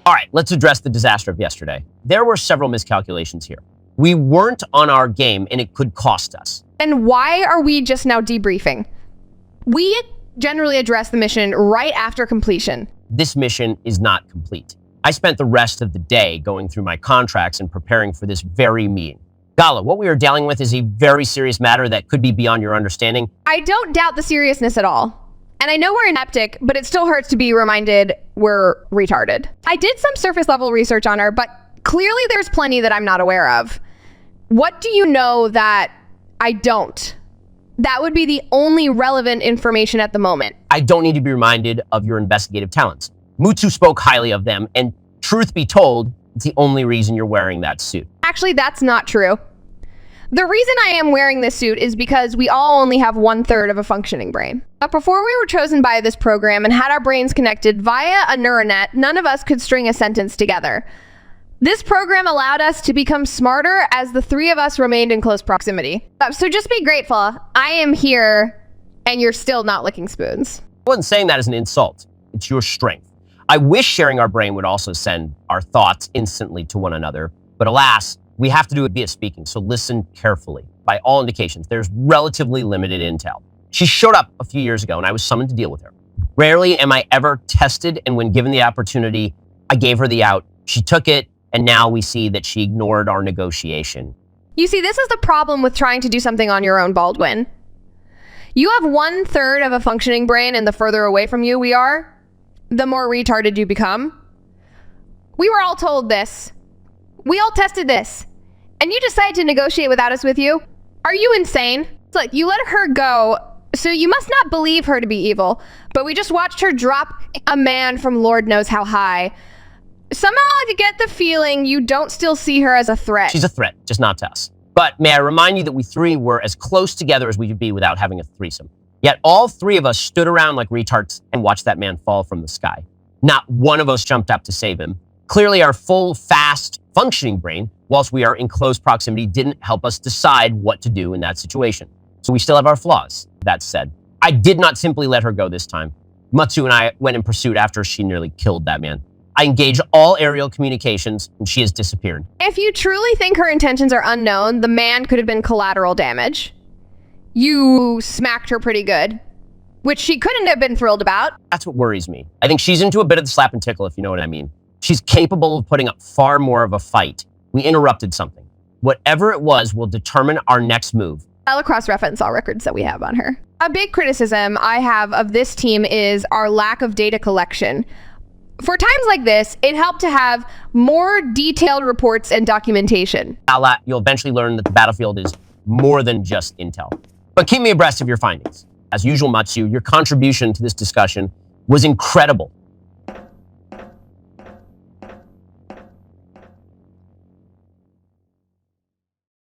All right, let's address the disaster of yesterday. There were several miscalculations here. We weren't on our game, and it could cost us. And why are we just now debriefing? We generally address the mission right after completion. This mission is not complete. I spent the rest of the day going through my contracts and preparing for this very meeting. Gala, what we are dealing with is a very serious matter that could be beyond your understanding. I don't doubt the seriousness at all. And I know we're ineptic, but it still hurts to be reminded we're retarded. I did some surface level research on her, but clearly there's plenty that I'm not aware of. What do you know that I don't? That would be the only relevant information at the moment. I don't need to be reminded of your investigative talents. Mutsu spoke highly of them, and truth be told, it's the only reason you're wearing that suit. Actually, that's not true. The reason I am wearing this suit is because we all only have 1/3 of a functioning brain. But before we were chosen by this program and had our brains connected via a neural net, none of us could string a sentence together. This program allowed us to become smarter as the three of us remained in close proximity. So just be grateful. I am here and you're still not licking spoons. I wasn't saying that as an insult. It's your strength. I wish sharing our brain would also send our thoughts instantly to one another, but alas, we have to do it via speaking, so listen carefully. By all indications, there's relatively limited intel. She showed up a few years ago and I was summoned to deal with her. Rarely am I ever tested, and when given the opportunity, I gave her the out. She took it, and now we see that she ignored our negotiation. You see, this is the problem with trying to do something on your own, Baldwin. You have 1/3 of a functioning brain, and the further away from you we are, the more retarded you become. We were all told this. We all tested this. And you decided to negotiate without us with you? Are you insane? It's like, you let her go, so you must not believe her to be evil. But we just watched her drop a man from Lord knows how high. Somehow I get the feeling you don't still see her as a threat. She's a threat, just not to us. But may I remind you that we three were as close together as we could be without having a threesome. Yet all three of us stood around like retards and watched that man fall from the sky. Not one of us jumped up to save him. Clearly our full, fast, functioning brain, whilst we are in close proximity, didn't help us decide what to do in that situation. So we still have our flaws. That said, I did not simply let her go this time. Mutsu and I went in pursuit after she nearly killed that man. I engaged all aerial communications, and she has disappeared. If you truly think her intentions are unknown, the man could have been collateral damage. You smacked her pretty good, which she couldn't have been thrilled about. That's what worries me. I think she's into a bit of the slap and tickle, if you know what I mean. She's capable of putting up far more of a fight. We interrupted something. Whatever it was will determine our next move. I'll cross-reference all records that we have on her. A big criticism I have of this team is our lack of data collection. For times like this, it helped to have more detailed reports and documentation. You'll eventually learn that the battlefield is more than just intel. But keep me abreast of your findings. As usual, Matsu, your contribution to this discussion was incredible.